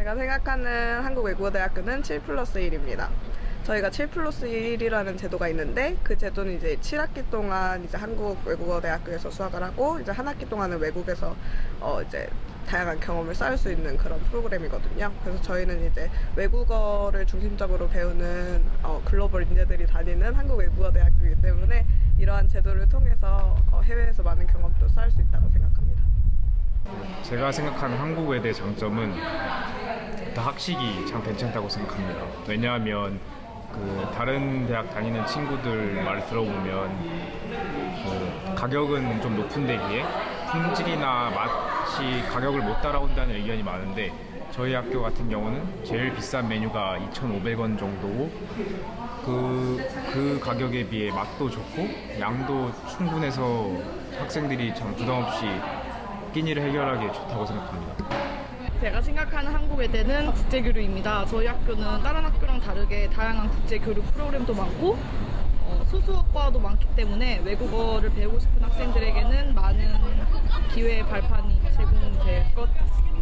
제가 생각하는 한국외국어대학교는 7+1입니다. 저희가 7+1이라는 제도가 있는데 그 제도는 이제 7학기 동안 이제 한국외국어대학교에서 수학을 하고 이제 한 학기 동안은 외국에서 이제 다양한 경험을 쌓을 수 있는 그런 프로그램이거든요. 그래서 저희는 이제 외국어를 중심적으로 배우는 글로벌 인재들이 다니는 한국외국어대학교이기 때문에 이러한 제도를 통해서 해외에서 많은 경험도 쌓을 수 있다고 생각합니다. 제가 생각하는 한국외대 장점은 학식이 참 괜찮다고 생각합니다. 왜냐하면 다른 대학 다니는 친구들 말을 들어보면 가격은 좀 높은 데 비해 품질이나 맛이 가격을 못 따라온다는 의견이 많은데 저희 학교 같은 경우는 제일 비싼 메뉴가 2,500원 정도고 그 가격에 비해 맛도 좋고 양도 충분해서 학생들이 참 부담 없이 끼니를 해결하기에 좋다고 생각합니다. 제가 생각하는 한국외대는 국제교류입니다. 저희 학교는 다른 학교랑 다르게 다양한 국제교류 프로그램도 많고 소수학과도 많기 때문에 외국어를 배우고 싶은 학생들에게는 많은 기회의 발판이 제공될 것 같습니다.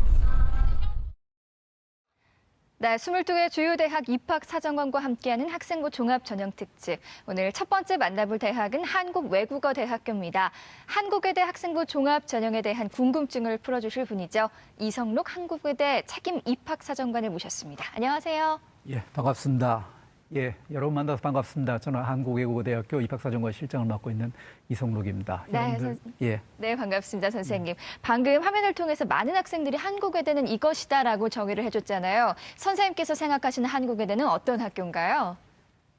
네, 22개 주요 대학 입학 사정관과 함께하는 학생부 종합 전형 특집. 오늘 첫 번째 만나볼 대학은 한국외국어대학교입니다. 한국외대 학생부 종합 전형에 대한 궁금증을 풀어주실 분이죠. 이성록 한국외대 책임 입학 사정관을 모셨습니다. 안녕하세요. 예, 반갑습니다. 예, 여러분 만나서 반갑습니다. 저는 한국외국어대학교 입학사정관 실장을 맡고 있는 이성록입니다. 네, 네, 반갑습니다, 선생님. 방금 화면을 통해서 많은 학생들이 한국외대는 이것이다라고 정의를 해줬잖아요. 선생님께서 생각하시는 한국외대는 어떤 학교인가요?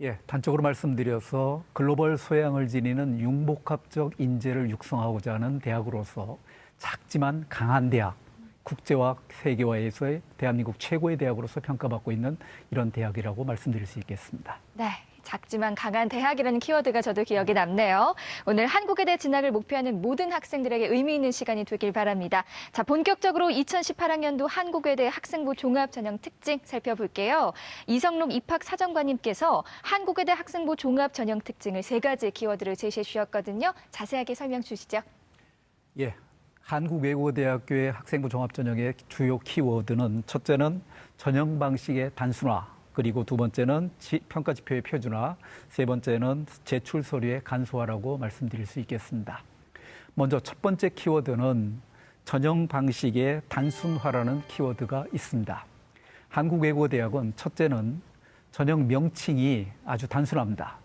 예, 단적으로 말씀드려서 글로벌 소양을 지니는 융복합적 인재를 육성하고자 하는 대학으로서 작지만 강한 대학, 국제화, 세계화에서의 대한민국 최고의 대학으로서 평가받고 있는 이런 대학이라고 말씀드릴 수 있겠습니다. 네, 작지만 강한 대학이라는 키워드가 저도 기억에 남네요. 오늘 한국외대 진학을 목표하는 모든 학생들에게 의미 있는 시간이 되길 바랍니다. 자, 본격적으로 2018학년도 한국외대 학생부 종합 전형 특징 살펴볼게요. 이성록 입학 사정관님께서 한국외대 학생부 종합 전형 특징을 3가지 키워드를 제시해 주셨거든요. 자세하게 설명 주시죠. 예. 한국외국어대학교의 학생부 종합전형의 주요 키워드는 첫째는 전형 방식의 단순화, 그리고 두 번째는 평가 지표의 표준화, 세 번째는 제출 서류의 간소화라고 말씀드릴 수 있겠습니다. 먼저 첫 번째 키워드는 전형 방식의 단순화라는 키워드가 있습니다. 한국외국어대학은 첫째는 전형 명칭이 아주 단순합니다.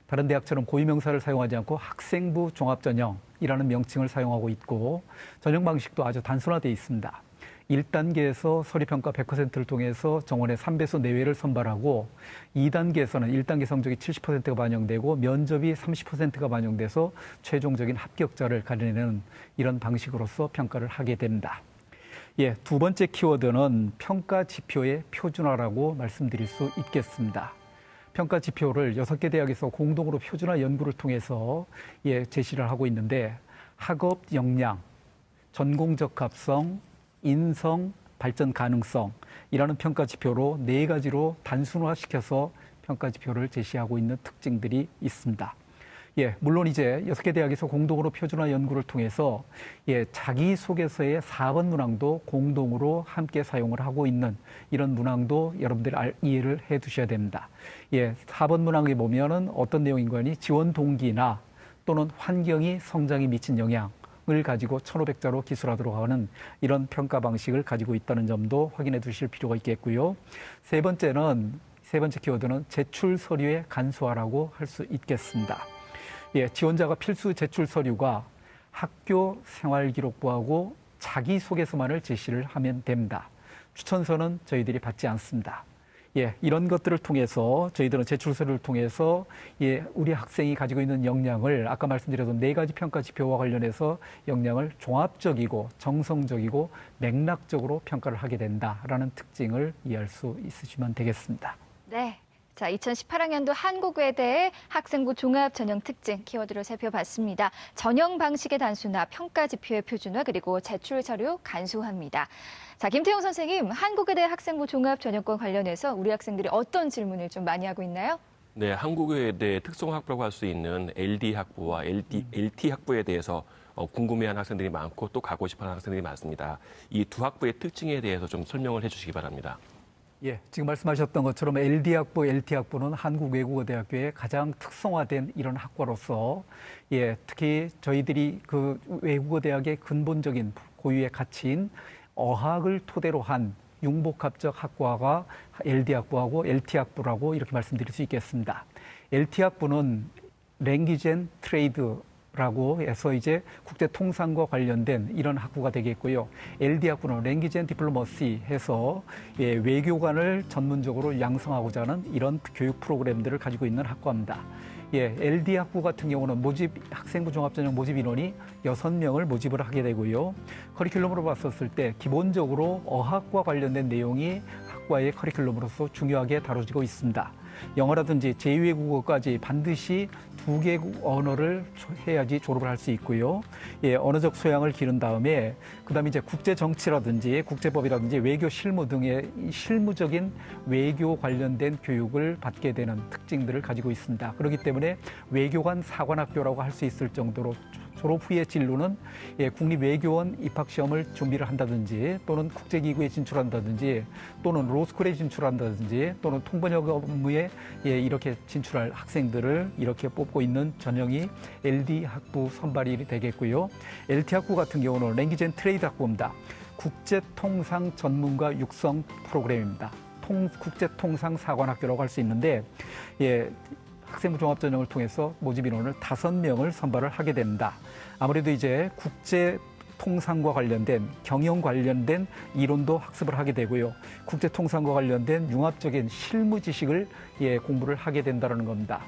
다른 대학처럼 고유명사를 사용하지 않고 학생부 종합전형이라는 명칭을 사용하고 있고 전형 방식도 아주 단순화되어 있습니다. 1단계에서 서류평가 100%를 통해서 정원의 3배수 내외를 선발하고 2단계에서는 1단계 성적이 70%가 반영되고 면접이 30%가 반영돼서 최종적인 합격자를 가려내는 이런 방식으로서 평가를 하게 됩니다. 예, 두 번째 키워드는 평가 지표의 표준화라고 말씀드릴 수 있겠습니다. 평가 지표를 6개 대학에서 공동으로 표준화 연구를 통해서 제시를 하고 있는데 학업 역량, 전공 적합성, 인성, 발전 가능성이라는 평가 지표로 4가지로 단순화시켜서 평가 지표를 제시하고 있는 특징들이 있습니다. 예, 물론 이제 6개 대학에서 공동으로 표준화 연구를 통해서 자기소개서의 4번 문항도 공동으로 함께 사용을 하고 있는 이런 문항도 여러분들이 이해를 해 두셔야 됩니다. 예, 4번 문항에 보면은 어떤 내용인 거니 지원 동기나 또는 환경이 성장에 미친 영향을 가지고 1,500자로 기술하도록 하는 이런 평가 방식을 가지고 있다는 점도 확인해 두실 필요가 있겠고요. 세 번째 키워드는 제출 서류의 간소화라고 할 수 있겠습니다. 예, 지원자가 필수 제출 서류가 학교 생활기록부하고 자기소개서만을 제시를 하면 됩니다. 추천서는 저희들이 받지 않습니다. 예, 이런 것들을 통해서 저희들은 제출 서류를 통해서 우리 학생이 가지고 있는 역량을 아까 말씀드렸던 4가지 평가 지표와 관련해서 역량을 종합적이고 정성적이고 맥락적으로 평가를 하게 된다라는 특징을 이해할 수 있으시면 되겠습니다. 네. 자, 2018학년도 한국외대의 학생부 종합 전형 특징 키워드로 살펴봤습니다. 전형 방식의 단순화, 평가 지표의 표준화, 그리고 제출 서류 간소화입니다. 자, 김태용 선생님, 한국외대 학생부 종합 전형과 관련해서 우리 학생들이 어떤 질문을 좀 많이 하고 있나요? 네, 한국외대 특성학부라고 할 수 있는 LD 학부와 LT 학부에 대해서 궁금해하는 학생들이 많고 또 가고 싶어하는 학생들이 많습니다. 이 두 학부의 특징에 대해서 좀 설명을 해주시기 바랍니다. 예, 지금 말씀하셨던 것처럼 LD학부, LT학부는 한국외국어대학교의 가장 특성화된 이런 학과로서 예, 특히 저희들이 그 외국어대학의 근본적인 고유의 가치인 어학을 토대로 한 융복합적 학과가 LD학부하고 LT학부라고 이렇게 말씀드릴 수 있겠습니다. LT학부는 랭귀지 앤 트레이드라고 해서 이제 국제 통상과 관련된 이런 학부가 되겠고요. LD학부는 랭귀지 앤 디플로머시 해서 예, 외교관을 전문적으로 양성하고자 하는 이런 교육 프로그램들을 가지고 있는 학과입니다. 예, LD학부 같은 경우는 학생부 종합전형 모집 인원이 6명을 모집을 하게 되고요. 커리큘럼으로 봤었을 때 기본적으로 어학과 관련된 내용이 학과의 커리큘럼으로서 중요하게 다뤄지고 있습니다. 영어라든지 제2외국어까지 반드시 2개국 언어를 해야지 졸업을 할 수 있고요. 예, 언어적 소양을 기른 다음에 그다음에 이제 국제 정치라든지 국제법이라든지 외교 실무 등의 실무적인 외교 관련된 교육을 받게 되는 특징들을 가지고 있습니다. 그렇기 때문에 외교관 사관학교라고 할 수 있을 정도로 졸업 후의 진로는 예, 국립외교원 입학시험을 준비를 한다든지 또는 국제기구에 진출한다든지 또는 로스쿨에 진출한다든지 또는 통번역 업무에 예, 이렇게 진출할 학생들을 이렇게 뽑고 있는 전형이 LD학부 선발이 되겠고요. LT학부 같은 경우는 랭귀지 앤 트레이드 학부입니다. 국제통상 전문가 육성 프로그램입니다. 국제통상 사관학교라고 할 수 있는데 예, 학생부 종합전형을 통해서 모집 인원을 5명을 선발을 하게 됩니다. 아무래도 이제 국제 통상과 관련된 경영 관련된 이론도 학습을 하게 되고요. 국제 통상과 관련된 융합적인 실무 지식을 예, 공부를 하게 된다는 겁니다.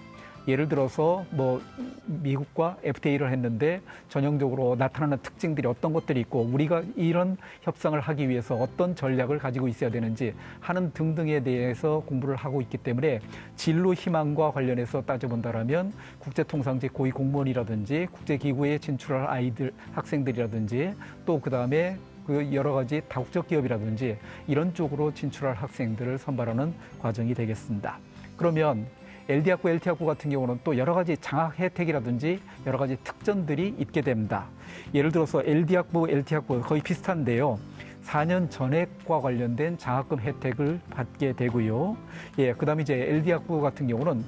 예를 들어서 뭐 미국과 FTA를 했는데 전형적으로 나타나는 특징들이 어떤 것들이 있고 우리가 이런 협상을 하기 위해서 어떤 전략을 가지고 있어야 되는지 하는 등등에 대해서 공부를 하고 있기 때문에 진로 희망과 관련해서 따져본다라면 국제통상직 고위 공무원이라든지 국제기구에 진출할 학생들이라든지 또 그다음에 그 여러 가지 다국적 기업이라든지 이런 쪽으로 진출할 학생들을 선발하는 과정이 되겠습니다. 그러면 LD학부, LT학부 같은 경우는 또 여러 가지 장학 혜택이라든지 여러 가지 특전들이 있게 됩니다. 예를 들어서 LD학부, LT학부 거의 비슷한데요. 4년 전액과 관련된 장학금 혜택을 받게 되고요. 예, 그다음에 이제 LD학부 같은 경우는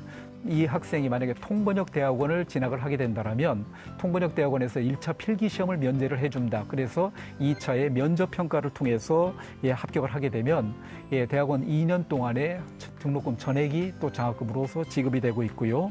이 학생이 만약에 통번역 대학원을 진학을 하게 된다면 통번역 대학원에서 1차 필기 시험을 면제를 해준다. 그래서 2차의 면접 평가를 통해서 예, 합격을 하게 되면 예, 대학원 2년 동안에 등록금 전액이 또 장학금으로서 지급이 되고 있고요.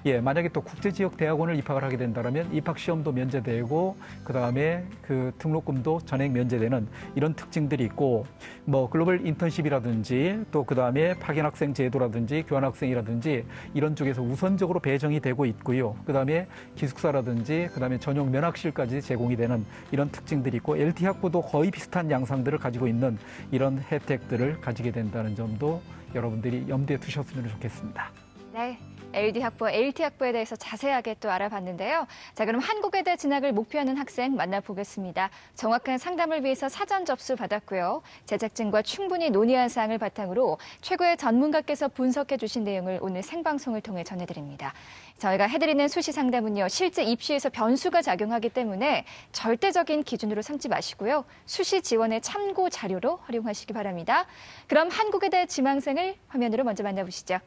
예, 만약에 또 국제지역 대학원을 입학을 하게 된다면 입학 시험도 면제되고 그다음에 그 등록금도 전액 면제되는 이런 특징들이 있고 뭐 글로벌 인턴십이라든지 또 그다음에 파견학생 제도라든지 교환학생이라든지 이런 쪽에서 우선적으로 배정이 되고 있고요. 그다음에 기숙사라든지 그다음에 전용 면학실까지 제공이 되는 이런 특징들이 있고 LT학부도 거의 비슷한 양상들을 가지고 있는 이런 혜택들을 가지게 된다는 점도 여러분들이 염두에 두셨으면 좋겠습니다. 네. LD학부와 LT학부에 대해서 자세하게 또 알아봤는데요. 자, 그럼 한국외대 진학을 목표하는 학생 만나보겠습니다. 정확한 상담을 위해서 사전 접수 받았고요. 제작진과 충분히 논의한 사항을 바탕으로 최고의 전문가께서 분석해 주신 내용을 오늘 생방송을 통해 전해드립니다. 저희가 해드리는 수시 상담은요, 실제 입시에서 변수가 작용하기 때문에 절대적인 기준으로 삼지 마시고요. 수시 지원의 참고 자료로 활용하시기 바랍니다. 그럼 한국외대 지망생을 화면으로 먼저 만나보시죠.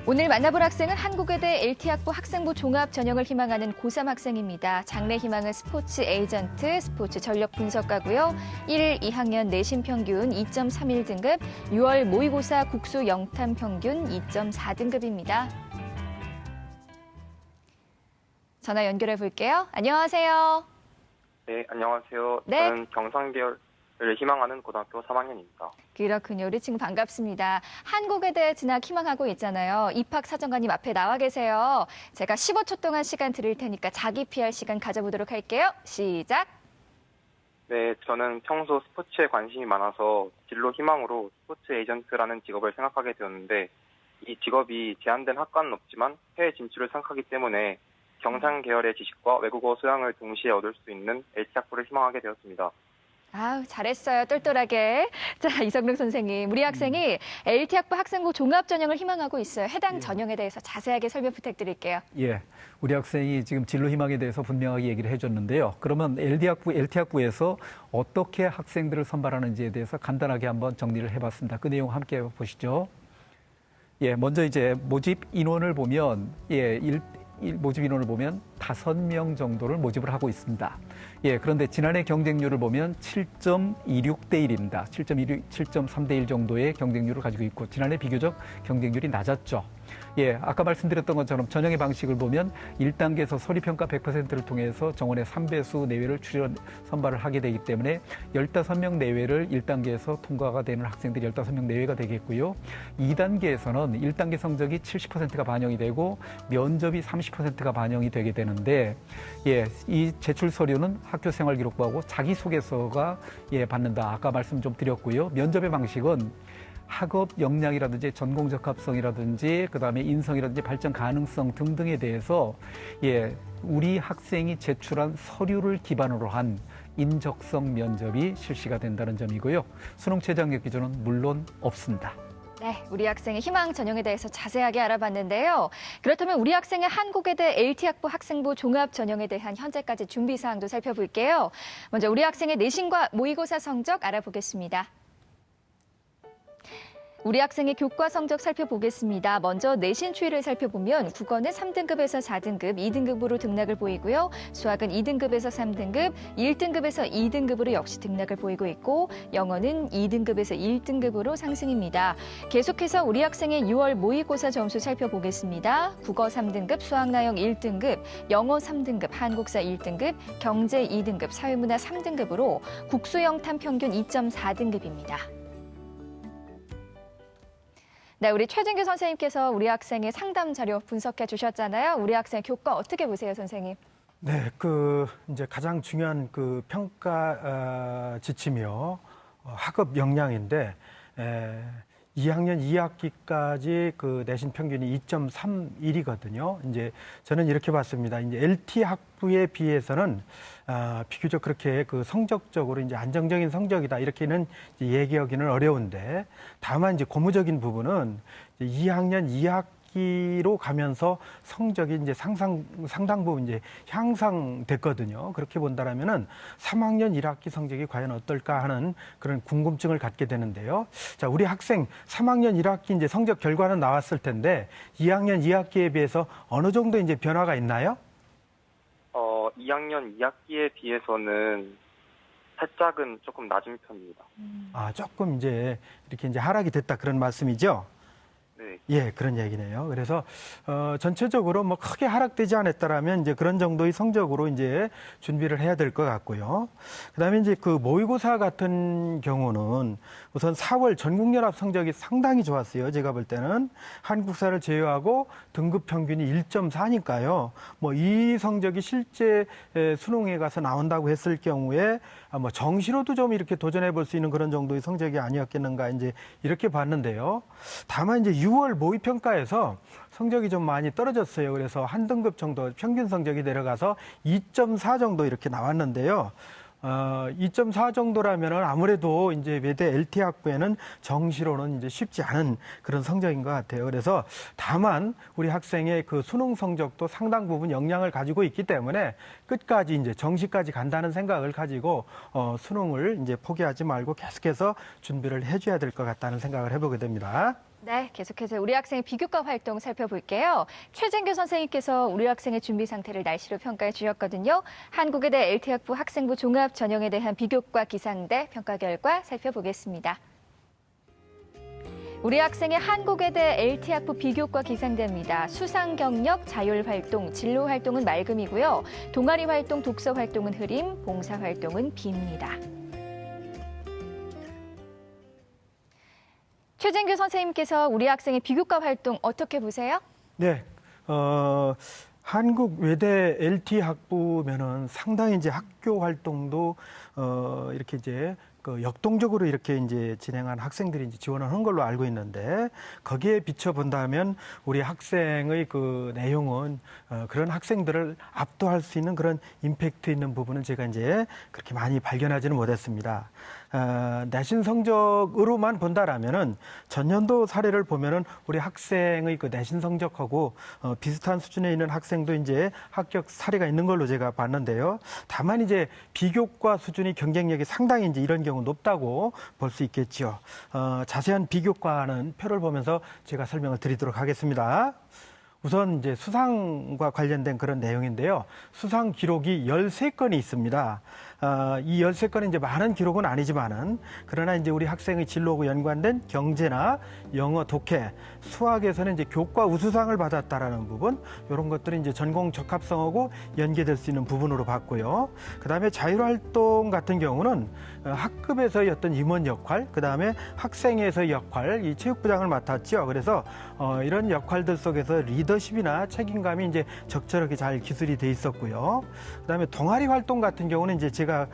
오늘 만나볼 학생은 한국외대 LT학부 학생부 종합 전형을 희망하는 고3 학생입니다. 장래 희망은 스포츠 에이전트, 스포츠 전력 분석가고요. 1, 2학년 내신 평균 2.31 등급, 6월 모의고사 국수 영탐 평균 2.4등급입니다. 전화 연결해 볼게요. 안녕하세요. 네, 안녕하세요. 네. 저는 경상계열을 희망하는 고등학교 3학년입니다. 그렇군요. 우리 친구 반갑습니다. 한국외대 진학 희망하고 있잖아요. 입학사정관님 앞에 나와 계세요. 제가 15초 동안 시간 드릴 테니까 자기 PR 시간 가져보도록 할게요. 시작. 네, 저는 평소 스포츠에 관심이 많아서 진로 희망으로 스포츠 에이전트라는 직업을 생각하게 되었는데 이 직업이 제한된 학과는 없지만 해외 진출을 생각하기 때문에 경상 계열의 지식과 외국어 소양을 동시에 얻을 수 있는 LT학부를 희망하게 되었습니다. 아우, 잘했어요. 똘똘하게. 자, 이성룡 선생님. 우리 학생이 LT학부 학생부 종합전형을 희망하고 있어요. 해당 전형에 대해서 자세하게 설명 부탁드릴게요. 예, 우리 학생이 지금 진로 희망에 대해서 분명하게 얘기를 해줬는데요. 그러면 LT학부에서 어떻게 학생들을 선발하는지에 대해서 간단하게 한번 정리를 해봤습니다. 그 내용 함께 보시죠. 예, 먼저 이제 모집 인원을 보면 모집 인원을 보면 5명 정도를 모집을 하고 있습니다. 예, 그런데 지난해 경쟁률을 보면 7.26대 1입니다. 7.3대 1 정도의 경쟁률을 가지고 있고 지난해 비교적 경쟁률이 낮았죠. 예, 아까 말씀드렸던 것처럼 전형의 방식을 보면 1단계에서 서류평가 100%를 통해서 정원의 3배수 내외를 선발을 하게 되기 때문에 15명 내외를 1단계에서 통과가 되는 학생들이 15명 내외가 되겠고요. 2단계에서는 1단계 성적이 70%가 반영이 되고 면접이 30%가 반영이 되게 되는데, 예, 이 제출 서류는 학교 생활 기록부하고 자기소개서가 받는다. 아까 말씀 좀 드렸고요. 면접의 방식은 학업 역량이라든지 전공 적합성이라든지 그다음에 인성이라든지 발전 가능성 등등에 대해서 우리 학생이 제출한 서류를 기반으로 한 인적성 면접이 실시가 된다는 점이고요. 수능 최저 학력 기준은 물론 없습니다. 네, 우리 학생의 희망 전형에 대해서 자세하게 알아봤는데요. 그렇다면 우리 학생의 한국외대 LT학부 학생부 종합 전형에 대한 현재까지 준비 사항도 살펴볼게요. 먼저 우리 학생의 내신과 모의고사 성적 알아보겠습니다. 우리 학생의 교과 성적 살펴보겠습니다. 먼저 내신 추이를 살펴보면 국어는 3등급에서 4등급, 2등급으로 등락을 보이고요. 수학은 2등급에서 3등급, 1등급에서 2등급으로 역시 등락을 보이고 있고 영어는 2등급에서 1등급으로 상승입니다. 계속해서 우리 학생의 6월 모의고사 점수 살펴보겠습니다. 국어 3등급, 수학나영 1등급, 영어 3등급, 한국사 1등급, 경제 2등급, 사회문화 3등급으로 국수영탐 평균 2.4등급입니다. 네, 우리 최진규 선생님께서 우리 학생의 상담 자료 분석해 주셨잖아요. 우리 학생 교과 어떻게 보세요, 선생님? 네, 이제 가장 중요한 평가 지침이요. 학업 역량인데 2학년 2학기까지 내신 평균이 2.31이거든요. 이제 저는 이렇게 봤습니다. 이제 LT 학부에 비해서는 비교적 그렇게 성적적으로 이제 안정적인 성적이다 이렇게는 이제 얘기하기는 어려운데, 다만 이제 고무적인 부분은 이제 2학년 2학기로 가면서 성적이 이제 상당 부분 이제 향상됐거든요. 그렇게 본다라면은 3학년 1학기 성적이 과연 어떨까 하는 그런 궁금증을 갖게 되는데요. 자, 우리 학생 3학년 1학기 이제 성적 결과는 나왔을 텐데 2학년 2학기에 비해서 어느 정도 이제 변화가 있나요? 2학년 2학기에 비해서는 살짝은 조금 낮은 편입니다. 조금 이제 이렇게 이제 하락이 됐다 그런 말씀이죠? 네. 예, 그런 얘기네요. 그래서 전체적으로 뭐 크게 하락되지 않았다라면 이제 그런 정도의 성적으로 이제 준비를 해야 될 것 같고요. 그다음에 이제 모의고사 같은 경우는 우선 4월 전국연합 성적이 상당히 좋았어요. 제가 볼 때는 한국사를 제외하고 등급 평균이 1.4니까요. 뭐 이 성적이 실제 수능에 가서 나온다고 했을 경우에 뭐 정시로도 좀 이렇게 도전해 볼 수 있는 그런 정도의 성적이 아니었겠는가 이제 이렇게 봤는데요. 다만 이제 6월 모의평가에서 성적이 좀 많이 떨어졌어요. 그래서 한 등급 정도 평균 성적이 내려가서 2.4 정도 이렇게 나왔는데요. 2.4 정도라면은 아무래도 이제 외대 LT 학부에는 정시로는 이제 쉽지 않은 그런 성적인 것 같아요. 그래서 다만 우리 학생의 수능 성적도 상당 부분 영향을 가지고 있기 때문에 끝까지 이제 정시까지 간다는 생각을 가지고 수능을 이제 포기하지 말고 계속해서 준비를 해줘야 될 것 같다는 생각을 해보게 됩니다. 네, 계속해서 우리 학생의 비교과 활동 살펴볼게요. 최진규 선생님께서 우리 학생의 준비 상태를 날씨로 평가해 주셨거든요. 한국외대 LT학부 학생부 종합 전형에 대한 비교과 기상대 평가 결과 살펴보겠습니다. 우리 학생의 한국외대 LT학부 비교과 기상대입니다. 수상 경력, 자율 활동, 진로 활동은 맑음이고요. 동아리 활동, 독서 활동은 흐림, 봉사 활동은 비입니다. 최진규 선생님께서 우리 학생의 비교과 활동 어떻게 보세요? 네, 한국 외대 LT 학부면은 상당히 이제 학교 활동도 이렇게 이제 그 역동적으로 이렇게 이제 진행한 학생들이 이제 지원을 한 걸로 알고 있는데 거기에 비춰 본다면 우리 학생의 그 내용은 그런 학생들을 압도할 수 있는 그런 임팩트 있는 부분은 제가 이제 그렇게 많이 발견하지는 못했습니다. 내신 성적으로만 본다라면은 전년도 사례를 보면은 우리 학생의 그 내신 성적하고 비슷한 수준에 있는 학생도 이제 합격 사례가 있는 걸로 제가 봤는데요. 다만 이제 비교과 수준이 경쟁력이 상당히 이제 이런 경우 높다고 볼 수 있겠죠. 자세한 비교과는 표를 보면서 제가 설명을 드리도록 하겠습니다. 우선 이제 수상과 관련된 그런 내용인데요. 수상 기록이 13건이 있습니다. 이 13건은 이제 많은 기록은 아니지만은 그러나 이제 우리 학생의 진로하고 연관된 경제나 영어, 독해, 수학에서는 이제 교과 우수상을 받았다라는 부분, 이런 것들은 이제 전공 적합성하고 연계될 수 있는 부분으로 봤고요. 그다음에 자율활동 같은 경우는 학급에서의 어떤 임원 역할, 그다음에 학생회에서의 역할, 이 체육부장을 맡았죠. 그래서 이런 역할들 속에서 리더십이나 책임감이 이제 적절하게 잘 기술이 돼 있었고요. 그다음에 동아리 활동 같은 경우는 이제 제가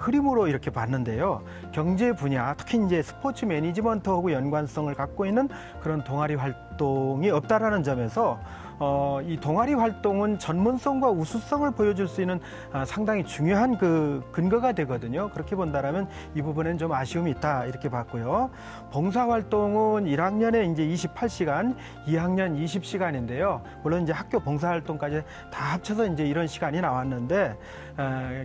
흐림으로 이렇게 봤는데요. 경제 분야, 특히 이제 스포츠 매니지먼트하고 연관성을 갖고 있는 그런 동아리 활동이 없다라는 점에서 이 동아리 활동은 전문성과 우수성을 보여줄 수 있는 상당히 중요한 그 근거가 되거든요. 그렇게 본다라면 이 부분엔 좀 아쉬움이 있다 이렇게 봤고요. 봉사 활동은 1학년에 이제 28시간, 2학년 20시간인데요. 물론 이제 학교 봉사 활동까지 다 합쳐서 이제 이런 시간이 나왔는데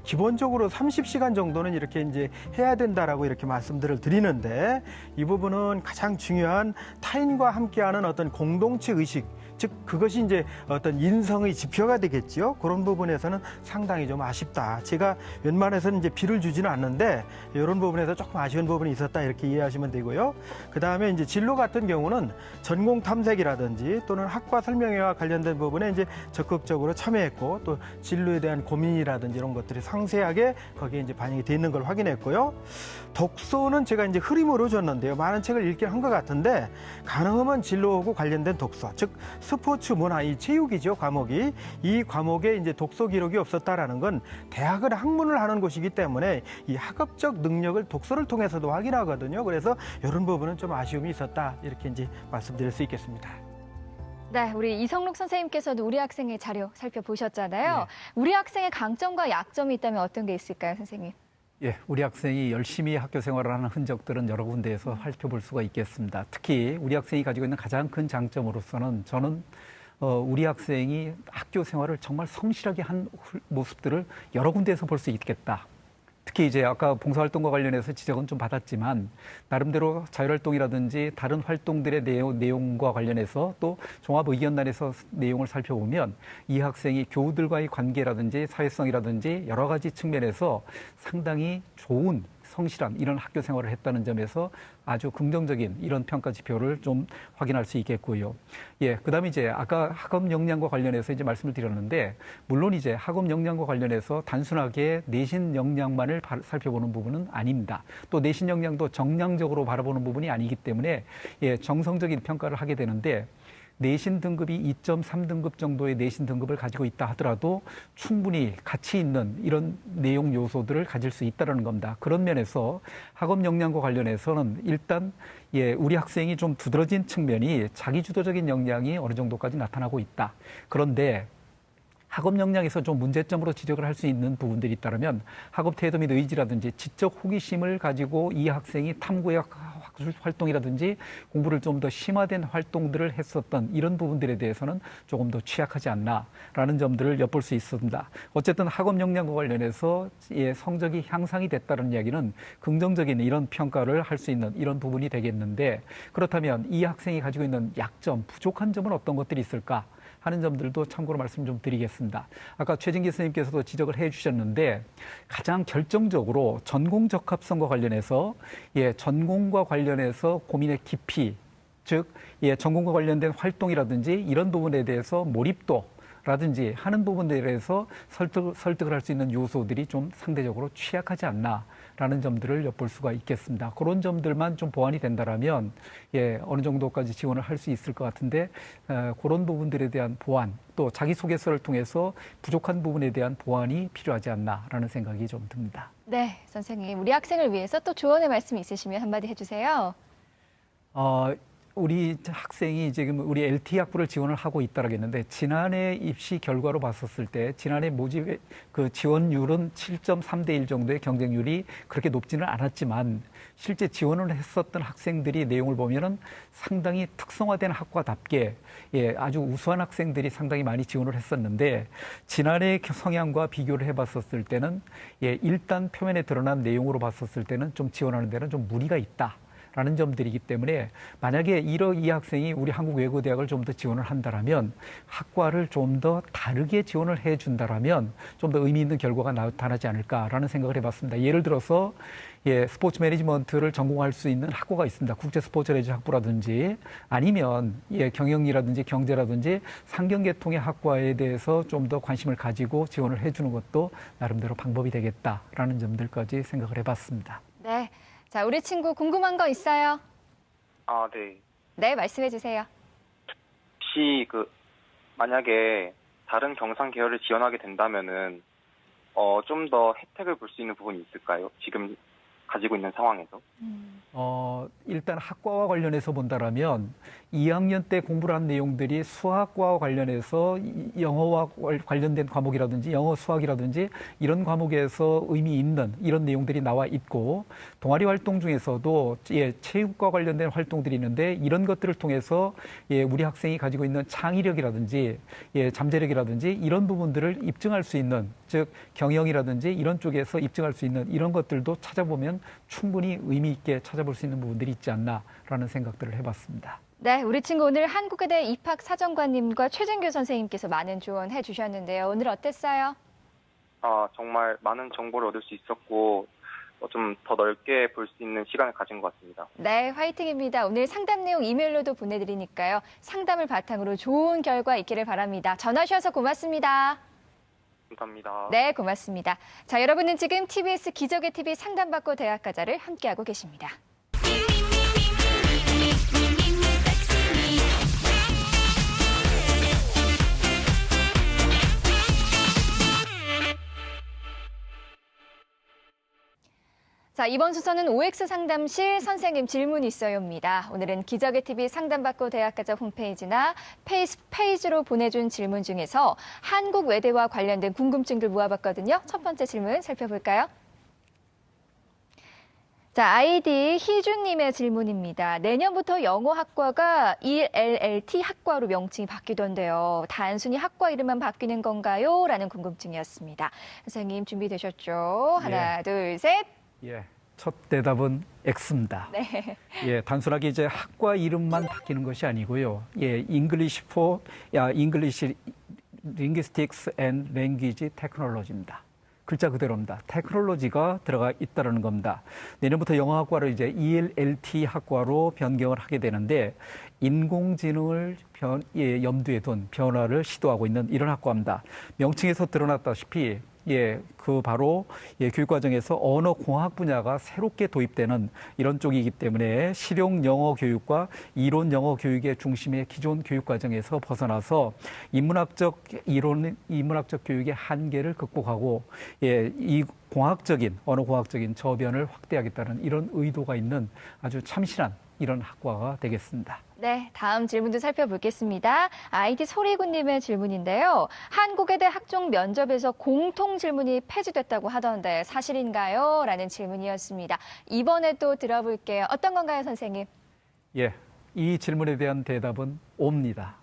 기본적으로 30시간 정도는 이렇게 이제 해야 된다라고 이렇게 말씀들을 드리는데 이 부분은 가장 중요한 타인과 함께하는 어떤 공동체 의식, 즉 그것이 이제 어떤 인성의 지표가 되겠죠. 그런 부분에서는 상당히 좀 아쉽다. 제가 웬만해서는 이제 비를 주지는 않는데 이런 부분에서 조금 아쉬운 부분이 있었다 이렇게 이해하시면 되고요. 그 다음에 이제 진로 같은 경우는 전공 탐색이라든지 또는 학과 설명회와 관련된 부분에 이제 적극적으로 참여했고 또 진로에 대한 고민이라든지 이런 것들이 상세하게 거기에 이제 반영이 돼 있는 걸 확인했고요. 독서는 제가 이제 흐림으로 줬는데요. 많은 책을 읽긴 한 것 같은데 가능하면 진로하고 관련된 독서, 즉 스포츠, 문화, 이 체육이죠, 과목이. 이 과목에 이제 독서 기록이 없었다라는 건 대학은 학문을 하는 곳이기 때문에 이 학업적 능력을 독서를 통해서도 확인하거든요. 그래서 이런 부분은 좀 아쉬움이 있었다. 이렇게 이제 말씀드릴 수 있겠습니다. 네, 우리 이성록 선생님께서도 우리 학생의 자료 살펴보셨잖아요. 네. 우리 학생의 강점과 약점이 있다면 어떤 게 있을까요, 선생님? 예, 우리 학생이 열심히 학교 생활을 하는 흔적들은 여러 군데에서 살펴볼 수가 있겠습니다. 특히 우리 학생이 가지고 있는 가장 큰 장점으로서는 저는 우리 학생이 학교 생활을 정말 성실하게 한 모습들을 여러 군데에서 볼 수 있겠다. 특히 이제 아까 봉사활동과 관련해서 지적은 좀 받았지만 나름대로 자율활동이라든지 다른 활동들의 내용과 관련해서 또 종합의견단에서 내용을 살펴보면 이 학생이 교우들과의 관계라든지 사회성이라든지 여러 가지 측면에서 상당히 좋은 성실한 이런 학교 생활을 했다는 점에서 아주 긍정적인 이런 평가 지표를 좀 확인할 수 있겠고요. 예, 그다음에 이제 아까 학업 역량과 관련해서 이제 말씀을 드렸는데 물론 이제 학업 역량과 관련해서 단순하게 내신 역량만을 살펴보는 부분은 아닙니다. 또 내신 역량도 정량적으로 바라보는 부분이 아니기 때문에 예, 정성적인 평가를 하게 되는데 내신 등급이 2.3등급 정도의 내신 등급을 가지고 있다 하더라도 충분히 가치 있는 이런 내용 요소들을 가질 수 있다는 겁니다. 그런 면에서 학업 역량과 관련해서는 일단 예, 우리 학생이 좀 두드러진 측면이 자기주도적인 역량이 어느 정도까지 나타나고 있다. 그런데 학업 역량에서 좀 문제점으로 지적을 할 수 있는 부분들이 있다면 학업 태도 및 의지라든지 지적 호기심을 가지고 이 학생이 탐구의 활동이라든지 공부를 좀 더 심화된 활동들을 했었던 이런 부분들에 대해서는 조금 더 취약하지 않나라는 점들을 엿볼 수 있습니다. 어쨌든 학업 역량과 관련해서 예, 성적이 향상이 됐다는 이야기는 긍정적인 이런 평가를 할 수 있는 이런 부분이 되겠는데 그렇다면 이 학생이 가지고 있는 약점, 부족한 점은 어떤 것들이 있을까? 하는 점들도 참고로 말씀 좀 드리겠습니다. 아까 최진기 선생님께서도 지적을 해 주셨는데 가장 결정적으로 전공 적합성과 관련해서 예, 전공과 관련해서 고민의 깊이, 즉 예, 전공과 관련된 활동이라든지 이런 부분에 대해서 몰입도 라든지 하는 부분들에 대해서 설득을 할 수 있는 요소들이 좀 상대적으로 취약하지 않나라는 점들을 엿볼 수가 있겠습니다. 그런 점들만 좀 보완이 된다라면 어느 정도까지 지원을 할 수 있을 것 같은데 그런 부분들에 대한 보완 또 자기소개서를 통해서 부족한 부분에 대한 보완이 필요하지 않나라는 생각이 좀 듭니다. 네, 선생님. 우리 학생을 위해서 또 조언의 말씀 있으시면 한마디 해주세요. 우리 학생이 지금 우리 LT 학부를 지원을 하고 있다라겠는데 지난해 입시 결과로 봤었을 때 지난해 모집 그 지원율은 7.3대 1 정도의 경쟁률이 그렇게 높지는 않았지만 실제 지원을 했었던 학생들이 내용을 보면은 상당히 특성화된 학과답게 아주 우수한 학생들이 상당히 많이 지원을 했었는데 지난해 성향과 비교를 해봤었을 때는 일단 표면에 드러난 내용으로 봤었을 때는 좀 지원하는 데는 좀 무리가 있다. 라는 점들이기 때문에 만약에 이 학생이 우리 한국외국어대학을 좀 더 지원을 한다라면 학과를 좀 더 다르게 지원을 해준다라면 좀 더 의미 있는 결과가 나타나지 않을까라는 생각을 해봤습니다. 예를 들어서 스포츠 매니지먼트를 전공할 수 있는 학과가 있습니다. 국제 스포츠 매니지 학부라든지 아니면 경영이라든지 경제라든지 상경계통의 학과에 대해서 좀 더 관심을 가지고 지원을 해주는 것도 나름대로 방법이 되겠다라는 점들까지 생각을 해봤습니다. 네. 자, 우리 친구 궁금한 거 있어요? 네. 네, 말씀해 주세요. 혹시 만약에 다른 경상 계열을 지원하게 된다면은 좀 더 혜택을 볼 수 있는 부분이 있을까요? 지금 가지고 있는 상황에서. 일단 학과와 관련해서 본다라면 2학년 때 공부를 한 내용들이 수학과와 관련해서 영어와 관련된 과목이라든지 영어 수학이라든지 이런 과목에서 의미 있는 이런 내용들이 나와 있고 동아리 활동 중에서도 체육과 관련된 활동들이 있는데 이런 것들을 통해서 우리 학생이 가지고 있는 창의력이라든지 잠재력이라든지 이런 부분들을 입증할 수 있는 즉 경영이라든지 이런 쪽에서 입증할 수 있는 이런 것들도 찾아보면 충분히 의미 있게 찾아볼 수 있는 부분들이 있지 않나라는 생각들을 해봤습니다. 네, 우리 친구 오늘 한국외대 입학사정관님과 최진규 선생님께서 많은 조언해 주셨는데요. 오늘 어땠어요? 정말 많은 정보를 얻을 수 있었고 좀 더 넓게 볼 수 있는 시간을 가진 것 같습니다. 네, 화이팅입니다. 오늘 상담 내용 이메일로도 보내드리니까요. 상담을 바탕으로 좋은 결과 있기를 바랍니다. 전화 주셔서 고맙습니다. 감사합니다. 네, 고맙습니다. 자, 여러분은 지금 TBS 기적의 TV 상담받고 대학가자를 함께하고 계십니다. 자, 이번 순서는 OX 상담실 선생님 질문 있어요입니다. 오늘은 기적의 TV 상담받고 대학가자 홈페이지나 페이지로 보내준 질문 중에서 한국 외대와 관련된 궁금증들 모아봤거든요. 첫 번째 질문 살펴볼까요? 자, 아이디 희준님의 질문입니다. 내년부터 영어학과가 ELLT 학과로 명칭이 바뀌던데요. 단순히 학과 이름만 바뀌는 건가요? 라는 궁금증이었습니다. 선생님 준비되셨죠? 하나, 둘, 셋. 첫 대답은 X입니다. 네. 단순하게 이제 학과 이름만 바뀌는 것이 아니고요. English Linguistics and Language Technology입니다. 글자 그대로입니다. 테크놀로지가 들어가 있다는 겁니다. 내년부터 영어학과를 이제 ELLT 학과로 변경을 하게 되는데 인공지능을 염두에 둔 변화를 시도하고 있는 이런 학과입니다. 명칭에서 드러났다시피 바로 교육과정에서 언어공학 분야가 새롭게 도입되는 이런 쪽이기 때문에 실용 영어 교육과 이론 영어 교육의 중심의 기존 교육과정에서 벗어나서 인문학적 교육의 한계를 극복하고 이 언어공학적인 저변을 확대하겠다는 이런 의도가 있는 아주 참신한 이런 학과가 되겠습니다. 네, 다음 질문도 살펴보겠습니다. 아이디 소리군님의 질문인데요. 한국외대 학종 면접에서 공통 질문이 폐지됐다고 하던데 사실인가요? 라는 질문이었습니다. 이번에 또 들어볼게요. 어떤 건가요, 선생님? 이 질문에 대한 대답은 O입니다.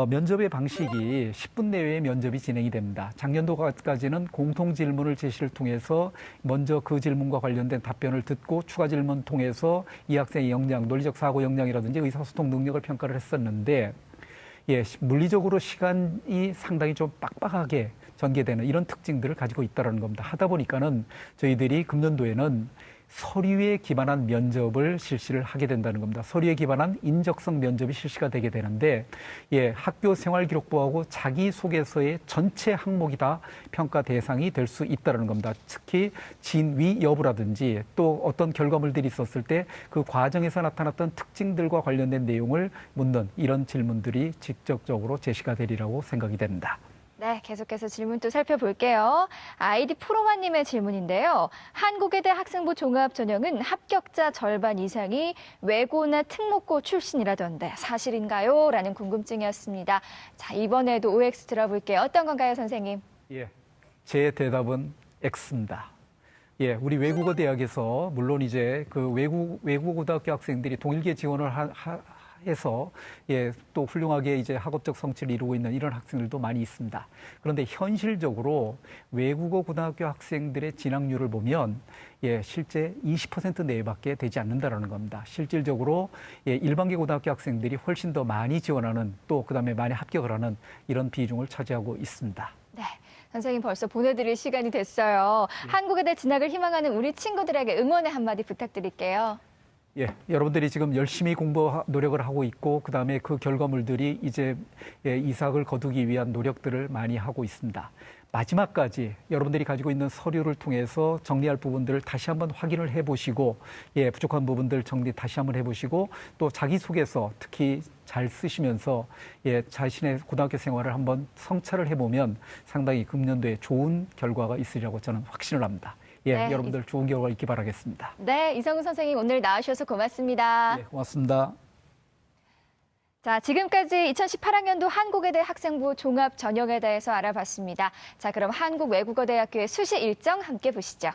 면접의 방식이 10분 내외의 면접이 진행이 됩니다. 작년도까지는 공통 질문을 제시를 통해서 먼저 그 질문과 관련된 답변을 듣고 추가 질문 통해서 이 학생의 역량, 논리적 사고 역량이라든지 의사소통 능력을 평가를 했었는데 물리적으로 시간이 상당히 좀 빡빡하게 전개되는 이런 특징들을 가지고 있다는 겁니다. 하다 보니까는 저희들이 금년도에는 서류에 기반한 면접을 실시를 하게 된다는 겁니다. 서류에 기반한 인적성 면접이 실시가 되게 되는데, 학교 생활기록부하고 자기소개서의 전체 항목이 다 평가 대상이 될 수 있다는 겁니다. 특히 진위 여부라든지 또 어떤 결과물들이 있었을 때 그 과정에서 나타났던 특징들과 관련된 내용을 묻는 이런 질문들이 직접적으로 제시가 되리라고 생각이 됩니다. 네, 계속해서 질문 또 살펴볼게요. 아이디 프로마님의 질문인데요. 한국외대 학생부 종합 전형은 합격자 절반 이상이 외고나 특목고 출신이라던데 사실인가요? 라는 궁금증이었습니다. 자, 이번에도 OX 들어볼게요. 어떤 건가요, 선생님? 제 대답은 X입니다. 우리 외국어 대학에서 물론 이제 그 외국어 고등학교 학생들이 동일계 지원을 해서 또 훌륭하게 이제 학업적 성취를 이루고 있는 이런 학생들도 많이 있습니다. 그런데 현실적으로 외국어 고등학교 학생들의 진학률을 보면 실제 20% 내외밖에 되지 않는다라는 겁니다. 실질적으로 일반계 고등학교 학생들이 훨씬 더 많이 지원하는 또 그다음에 많이 합격을 하는 이런 비중을 차지하고 있습니다. 네. 선생님 벌써 보내드릴 시간이 됐어요. 한국외대 진학을 희망하는 우리 친구들에게 응원의 한마디 부탁드릴게요. 여러분들이 지금 열심히 노력을 하고 있고 그다음에 그 결과물들이 이제 이삭을 거두기 위한 노력들을 많이 하고 있습니다. 마지막까지 여러분들이 가지고 있는 서류를 통해서 정리할 부분들을 다시 한번 확인을 해보시고 부족한 부분들 정리 다시 한번 해보시고 또 자기소개서 특히 잘 쓰시면서 자신의 고등학교 생활을 한번 성찰을 해보면 상당히 금년도에 좋은 결과가 있으리라고 저는 확신을 합니다. 네, 여러분들 좋은 결과 있기 바라겠습니다. 네, 이성훈 선생님 오늘 나와주셔서 고맙습니다. 고맙습니다. 자, 지금까지 2018학년도 한국외대 학생부 종합 전형에 대해서 알아봤습니다. 자, 그럼 한국외국어대학교의 수시 일정 함께 보시죠.